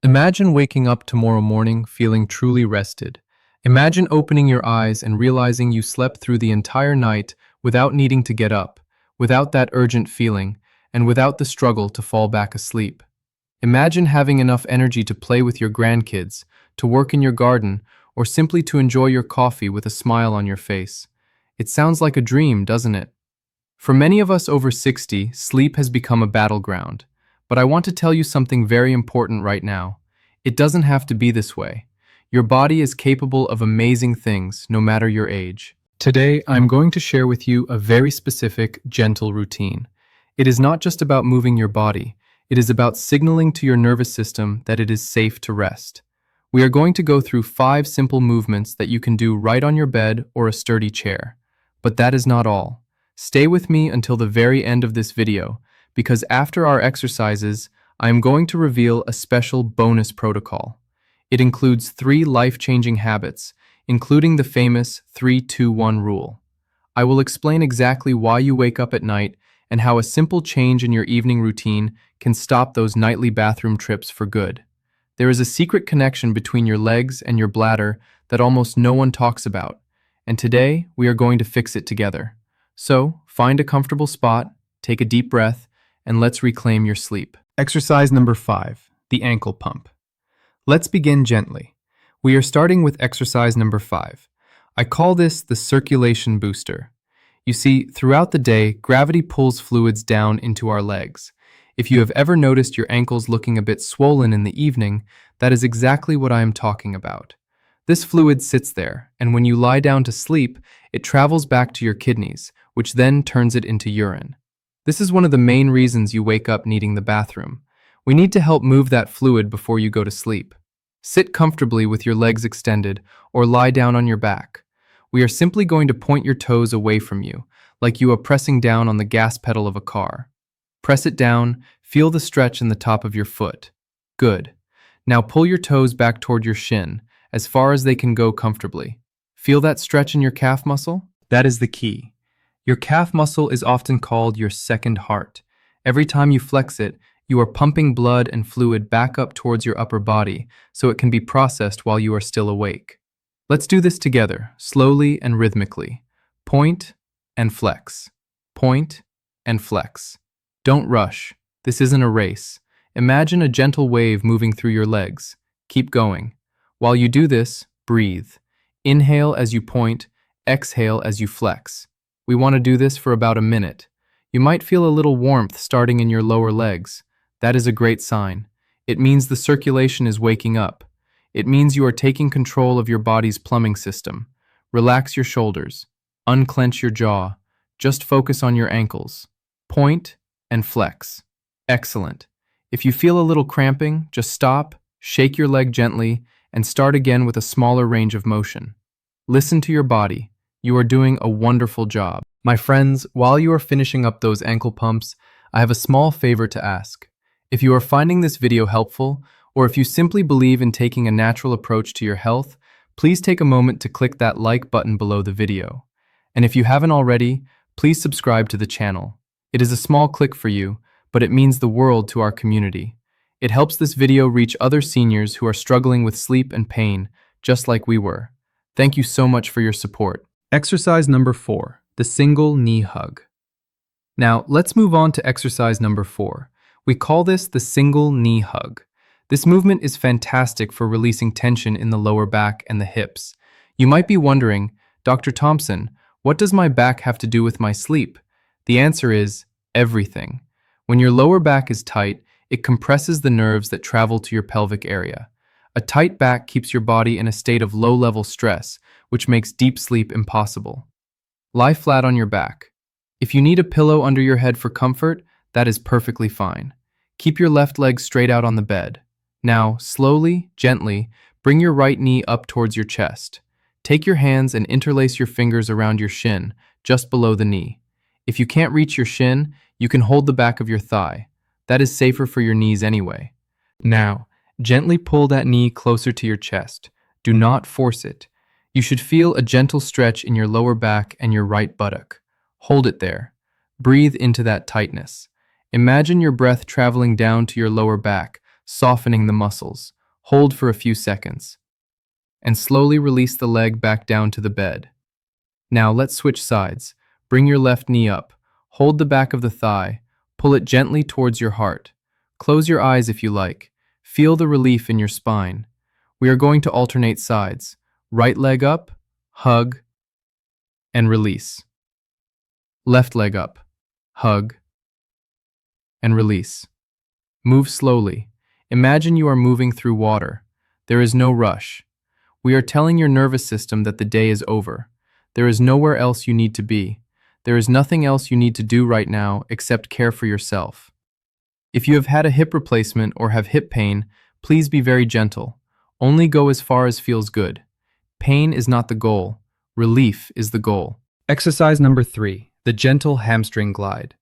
Imagine waking up tomorrow morning feeling truly rested. Imagine opening your eyes and realizing you slept through the entire night without needing to get up, without that urgent feeling, and without the struggle to fall back asleep. Imagine having enough energy to play with your grandkids, to work in your garden, or simply to enjoy your coffee with a smile on your face. It sounds like a dream, doesn't it? For many of us over 60, sleep has become a battleground. But I want to tell you something very important right now. It doesn't have to be this way. Your body is capable of amazing things, no matter your age. Today, I'm going to share with you a very specific, gentle routine. It is not just about moving your body. It is about signaling to your nervous system that it is safe to rest. We are going to go through 5 simple movements that you can do right on your bed or a sturdy chair. But that is not all. Stay with me until the very end of this video, because after our exercises, I am going to reveal a special bonus protocol. It includes 3 life-changing habits, including the famous 3-2-1 rule. I will explain exactly why you wake up at night and how a simple change in your evening routine can stop those nightly bathroom trips for good. There is a secret connection between your legs and your bladder that almost no one talks about, and today we are going to fix it together. So, find a comfortable spot, take a deep breath, and let's reclaim your sleep. Exercise number 5, the ankle pump. Let's begin gently. We are starting with exercise number 5. I call this the circulation booster. You see, throughout the day, gravity pulls fluids down into our legs. If you have ever noticed your ankles looking a bit swollen in the evening, that is exactly what I am talking about. This fluid sits there, and when you lie down to sleep, it travels back to your kidneys, which then turns it into urine. This is one of the main reasons you wake up needing the bathroom. We need to help move that fluid before you go to sleep. Sit comfortably with your legs extended or lie down on your back. We are simply going to point your toes away from you, like you are pressing down on the gas pedal of a car. Press it down, feel the stretch in the top of your foot. Good. Now pull your toes back toward your shin, as far as they can go comfortably. Feel that stretch in your calf muscle? That is the key. Your calf muscle is often called your second heart. Every time you flex it, you are pumping blood and fluid back up towards your upper body so it can be processed while you are still awake. Let's do this together, slowly and rhythmically. Point and flex. Point and flex. Don't rush. This isn't a race. Imagine a gentle wave moving through your legs. Keep going. While you do this, breathe. Inhale as you point, exhale as you flex. We want to do this for about a minute. You might feel a little warmth starting in your lower legs. That is a great sign. It means the circulation is waking up. It means you are taking control of your body's plumbing system. Relax your shoulders. Unclench your jaw. Just focus on your ankles. Point and flex. Excellent. If you feel a little cramping, just stop, shake your leg gently, and start again with a smaller range of motion. Listen to your body. You are doing a wonderful job. My friends, while you are finishing up those ankle pumps, I have a small favor to ask. If you are finding this video helpful, or if you simply believe in taking a natural approach to your health, please take a moment to click that like button below the video. And if you haven't already, please subscribe to the channel. It is a small click for you, but it means the world to our community. It helps this video reach other seniors who are struggling with sleep and pain, just like we were. Thank you so much for your support. Exercise number 4, the single knee hug. Now, let's move on to exercise number 4. We call this the single knee hug. This movement is fantastic for releasing tension in the lower back and the hips. You might be wondering, Dr. Thompson, what does my back have to do with my sleep? The answer is everything. When your lower back is tight, it compresses the nerves that travel to your pelvic area. A tight back keeps your body in a state of low-level stress, which makes deep sleep impossible. Lie flat on your back. If you need a pillow under your head for comfort, that is perfectly fine. Keep your left leg straight out on the bed. Now, slowly, gently, bring your right knee up towards your chest. Take your hands and interlace your fingers around your shin, just below the knee. If you can't reach your shin, you can hold the back of your thigh. That is safer for your knees anyway. Now, gently pull that knee closer to your chest. Do not force it. You should feel a gentle stretch in your lower back and your right buttock. Hold it there. Breathe into that tightness. Imagine your breath traveling down to your lower back, softening the muscles. Hold for a few seconds, and slowly release the leg back down to the bed. Now let's switch sides. Bring your left knee up. Hold the back of the thigh. Pull it gently towards your heart. Close your eyes if you like. Feel the relief in your spine. We are going to alternate sides. Right leg up, hug, and release. Left leg up, hug, and release. Move slowly. Imagine you are moving through water. There is no rush. We are telling your nervous system that the day is over. There is nowhere else you need to be. There is nothing else you need to do right now except care for yourself. If you have had a hip replacement or have hip pain, please be very gentle. Only go as far as feels good. Pain is not the goal. Relief is the goal. Exercise number 3, the gentle hamstring glide.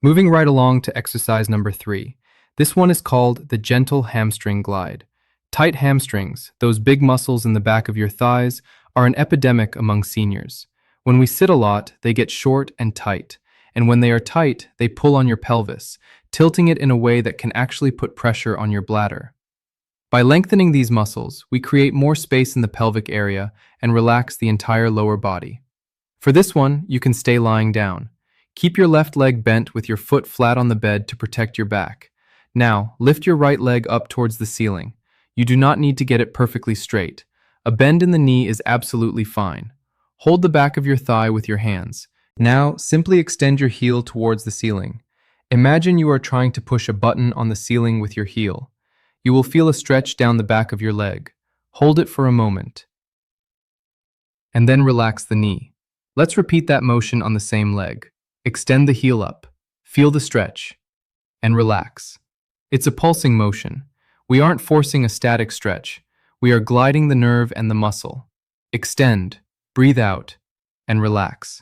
Moving right along to exercise number 3. This one is called the gentle hamstring glide. Tight hamstrings, those big muscles in the back of your thighs, are an epidemic among seniors. When we sit a lot, they get short and tight. And when they are tight, they pull on your pelvis, tilting it in a way that can actually put pressure on your bladder. By lengthening these muscles, we create more space in the pelvic area and relax the entire lower body. For this one, you can stay lying down. Keep your left leg bent with your foot flat on the bed to protect your back. Now, lift your right leg up towards the ceiling. You do not need to get it perfectly straight. A bend in the knee is absolutely fine. Hold the back of your thigh with your hands. Now, simply extend your heel towards the ceiling. Imagine you are trying to push a button on the ceiling with your heel. You will feel a stretch down the back of your leg. Hold it for a moment, and then relax the knee. Let's repeat that motion on the same leg. Extend the heel up, feel the stretch, and relax. It's a pulsing motion. We aren't forcing a static stretch. We are gliding the nerve and the muscle. Extend, breathe out, and relax.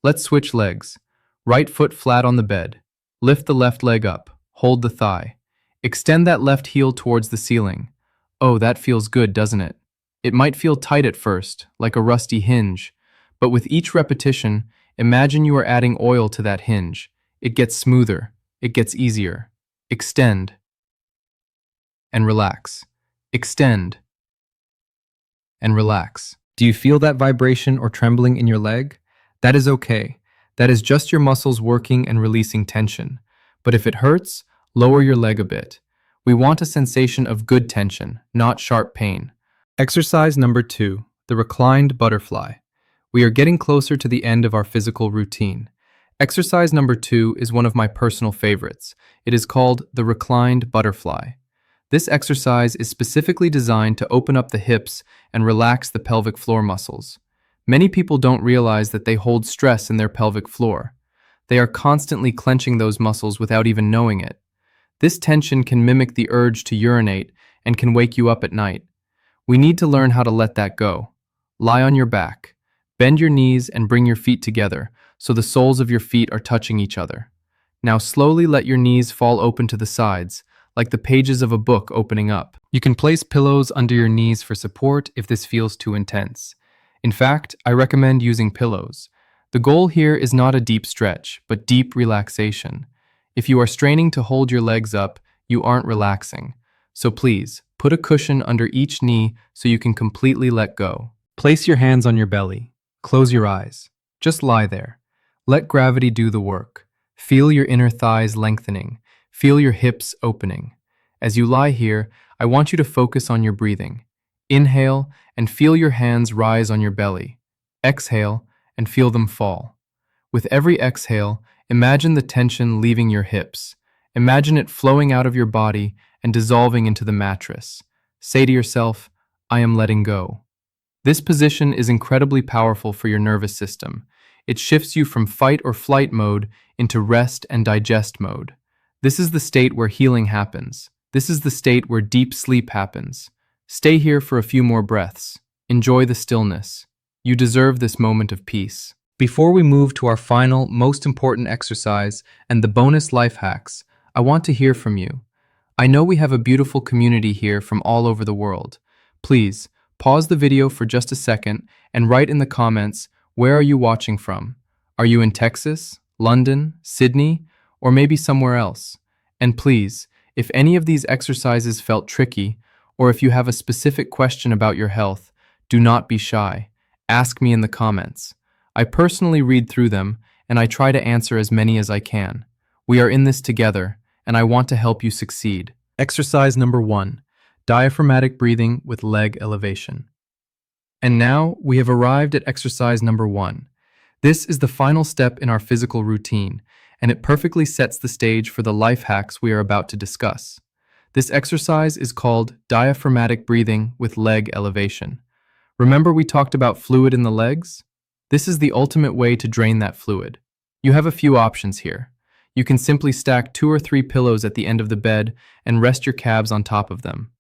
Let's switch legs. Right foot flat on the bed. Lift the left leg up. Hold the thigh. Extend that left heel towards the ceiling. Oh, that feels good, doesn't it? It might feel tight at first, like a rusty hinge, but with each repetition, imagine you are adding oil to that hinge. It gets smoother. It gets easier. Extend and relax. Extend and relax. Do you feel that vibration or trembling in your leg? That is okay. That is just your muscles working and releasing tension. But if it hurts, lower your leg a bit. We want a sensation of good tension, not sharp pain. Exercise number 2, the reclined butterfly. We are getting closer to the end of our physical routine. Exercise number 2 is one of my personal favorites. It is called the reclined butterfly. This exercise is specifically designed to open up the hips and relax the pelvic floor muscles. Many people don't realize that they hold stress in their pelvic floor. They are constantly clenching those muscles without even knowing it. This tension can mimic the urge to urinate and can wake you up at night. We need to learn how to let that go. Lie on your back. Bend your knees and bring your feet together so the soles of your feet are touching each other. Now slowly let your knees fall open to the sides, like the pages of a book opening up. You can place pillows under your knees for support if this feels too intense. In fact, I recommend using pillows. The goal here is not a deep stretch, but deep relaxation. If you are straining to hold your legs up, you aren't relaxing. So please, put a cushion under each knee so you can completely let go. Place your hands on your belly. Close your eyes. Just lie there. Let gravity do the work. Feel your inner thighs lengthening. Feel your hips opening. As you lie here, I want you to focus on your breathing. Inhale and feel your hands rise on your belly. Exhale and feel them fall. With every exhale, imagine the tension leaving your hips. Imagine it flowing out of your body and dissolving into the mattress. Say to yourself, I am letting go. This position is incredibly powerful for your nervous system. It shifts you from fight or flight mode into rest and digest mode. This is the state where healing happens. This is the state where deep sleep happens. Stay here for a few more breaths. Enjoy the stillness. You deserve this moment of peace. Before we move to our final, most important exercise and the bonus life hacks, I want to hear from you. I know we have a beautiful community here from all over the world. Please, pause the video for just a second and write in the comments, where are you watching from? Are you in Texas, London, Sydney, or maybe somewhere else? And please, If any of these exercises felt tricky, or if you have a specific question about your health, do not be shy. Ask me in the comments. I personally read through them, and I try to answer as many as I can. We are in this together, and I want to help you succeed. Exercise number 1, diaphragmatic breathing with leg elevation. And now we have arrived at exercise number 1. This is the final step in our physical routine, and it perfectly sets the stage for the life hacks we are about to discuss. This exercise is called diaphragmatic breathing with leg elevation. Remember we talked about fluid in the legs? This is the ultimate way to drain that fluid. You have a few options here. You can simply stack 2 or 3 pillows at the end of the bed and rest your calves on top of them.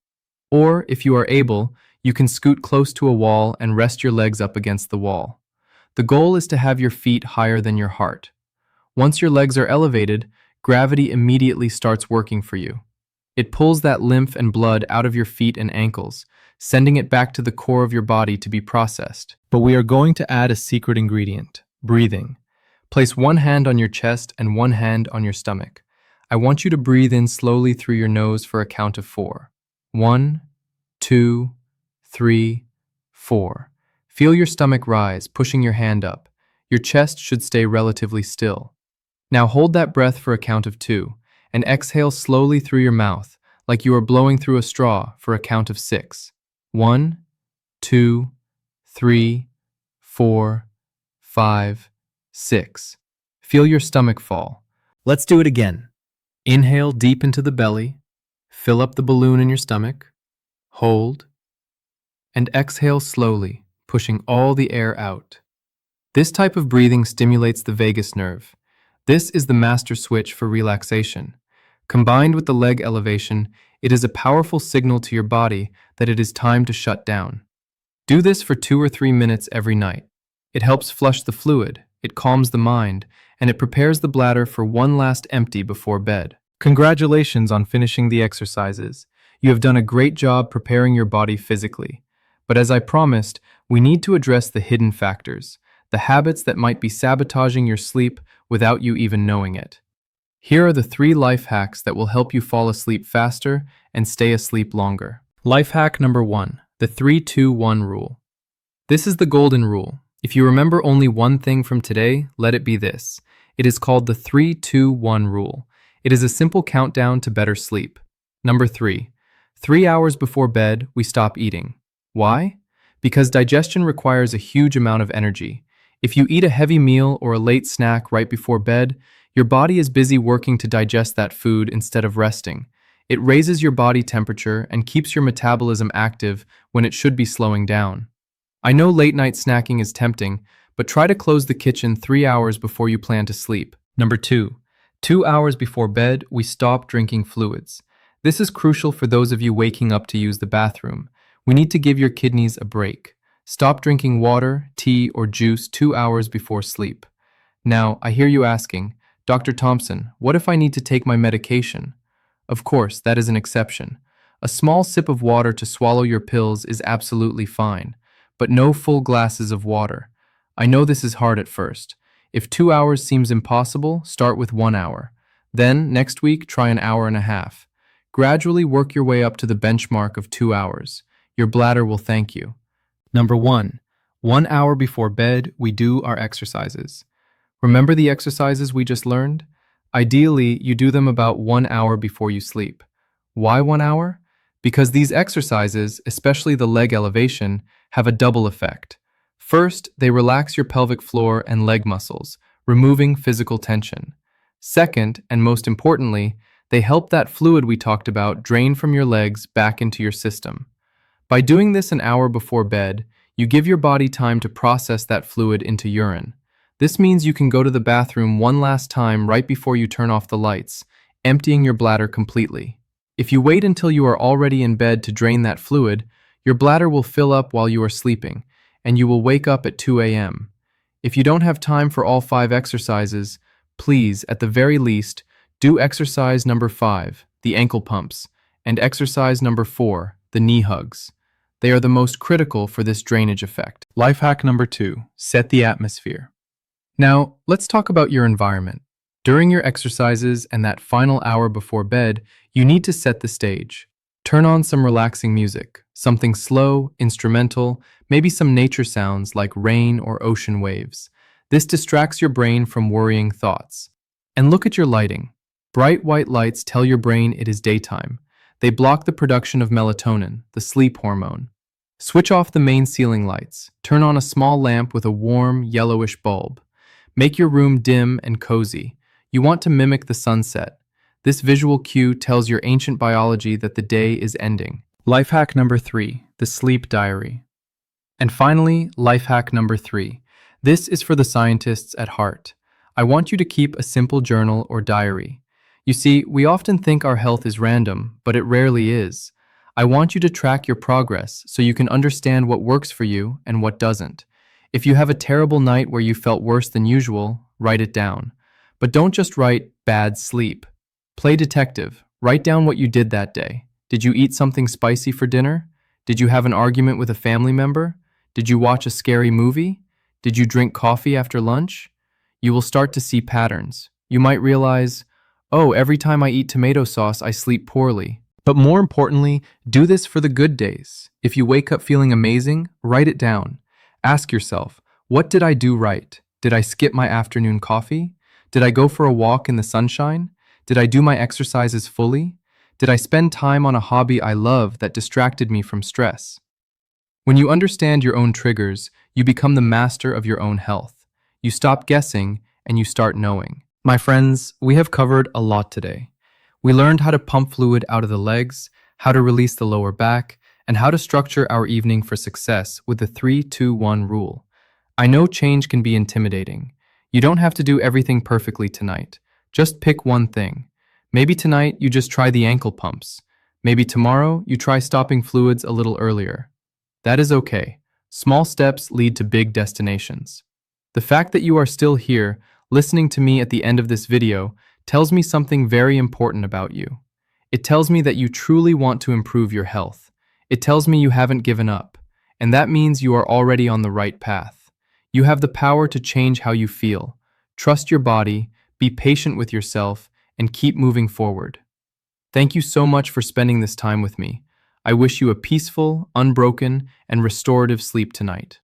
Or, if you are able, you can scoot close to a wall and rest your legs up against the wall. The goal is to have your feet higher than your heart. Once your legs are elevated, gravity immediately starts working for you. It pulls that lymph and blood out of your feet and ankles, sending it back to the core of your body to be processed. But we are going to add a secret ingredient: breathing. Place one hand on your chest and one hand on your stomach. I want you to breathe in slowly through your nose for a count of 4. 1, 2, 3, 4. Feel your stomach rise, pushing your hand up. Your chest should stay relatively still. Now hold that breath for a count of 2, and exhale slowly through your mouth, like you are blowing through a straw for a count of 6. 1, 2, 3, 4, 5, 6. Feel your stomach fall. Let's do it again. Inhale deep into the belly, fill up the balloon in your stomach, hold, and exhale slowly, pushing all the air out. This type of breathing stimulates the vagus nerve. This is the master switch for relaxation. Combined with the leg elevation, it is a powerful signal to your body that it is time to shut down. Do this for 2 or 3 minutes every night. It helps flush the fluid, it calms the mind, and it prepares the bladder for one last empty before bed. Congratulations on finishing the exercises. You have done a great job preparing your body physically. But as I promised, we need to address the hidden factors, the habits that might be sabotaging your sleep without you even knowing it. Here are the 3 life hacks that will help you fall asleep faster and stay asleep longer. Life hack number 1, the 3-2-1 rule. This is the golden rule. If you remember only one thing from today, let it be this. It is called the 3-2-1 rule. It is a simple countdown to better sleep. Number 3, 3 hours before bed, we stop eating. Why? Because digestion requires a huge amount of energy. If you eat a heavy meal or a late snack right before bed, your body is busy working to digest that food instead of resting. It raises your body temperature and keeps your metabolism active when it should be slowing down. I know late night snacking is tempting, but try to close the kitchen 3 hours before you plan to sleep. Number 2, 2 hours before bed, we stop drinking fluids. This is crucial for those of you waking up to use the bathroom. We need to give your kidneys a break. Stop drinking water, tea, or juice 2 hours before sleep. Now, I hear you asking, Dr. Thompson, what if I need to take my medication? Of course, that is an exception. A small sip of water to swallow your pills is absolutely fine, but no full glasses of water. I know this is hard at first. If 2 hours seems impossible, start with 1 hour. Then, next week, try an hour and a half. Gradually work your way up to the benchmark of 2 hours. Your bladder will thank you. Number 1, 1 hour before bed, we do our exercises. Remember the exercises we just learned? Ideally, you do them about 1 hour before you sleep. Why 1 hour? Because these exercises, especially the leg elevation, have a double effect. First, they relax your pelvic floor and leg muscles, removing physical tension. Second, and most importantly, they help that fluid we talked about drain from your legs back into your system. By doing this an hour before bed, you give your body time to process that fluid into urine. This means you can go to the bathroom one last time right before you turn off the lights, emptying your bladder completely. If you wait until you are already in bed to drain that fluid, your bladder will fill up while you are sleeping, and you will wake up at 2 a.m. If you don't have time for all 5 exercises, please, at the very least, do exercise number 5, the ankle pumps, and exercise number 4, the knee hugs. They are the most critical for this drainage effect. Life hack number 2, set the atmosphere. Now, let's talk about your environment. During your exercises and that final hour before bed, You need to set the stage. Turn on some relaxing music, something slow, instrumental, maybe some nature sounds like rain or ocean waves. This distracts your brain from worrying thoughts. And look at your lighting. Bright white lights tell your brain it is daytime. They block the production of melatonin, the sleep hormone. Switch off the main ceiling lights. Turn on a small lamp with a warm, yellowish bulb. Make your room dim and cozy. You want to mimic the sunset. This visual cue tells your ancient biology that the day is ending. Life hack number 3, the sleep diary. And finally, life hack number 3. This is for the scientists at heart. I want you to keep a simple journal or diary. You see, we often think our health is random, but it rarely is. I want you to track your progress so you can understand what works for you and what doesn't. If you have a terrible night where you felt worse than usual, write it down. But don't just write bad sleep. Play detective. Write down what you did that day. Did you eat something spicy for dinner? Did you have an argument with a family member? Did you watch a scary movie? Did you drink coffee after lunch? You will start to see patterns. You might realize, oh, every time I eat tomato sauce, I sleep poorly. But more importantly, do this for the good days. If you wake up feeling amazing, write it down. Ask yourself, what did I do right? Did I skip my afternoon coffee? Did I go for a walk in the sunshine? Did I do my exercises fully? Did I spend time on a hobby I love that distracted me from stress? When you understand your own triggers, you become the master of your own health. You stop guessing and you start knowing. My friends, we have covered a lot today. We learned how to pump fluid out of the legs, how to release the lower back, and how to structure our evening for success with the 3-2-1 rule. I know change can be intimidating. You don't have to do everything perfectly tonight. Just pick one thing. Maybe tonight you just try the ankle pumps. Maybe tomorrow you try stopping fluids a little earlier. That is okay. Small steps lead to big destinations. The fact that you are still here, listening to me at the end of this video, tells me something very important about you. It tells me that you truly want to improve your health. It tells me you haven't given up, and that means you are already on the right path. You have the power to change how you feel. Trust your body, be patient with yourself, and keep moving forward. Thank you so much for spending this time with me. I wish you a peaceful, unbroken, and restorative sleep tonight.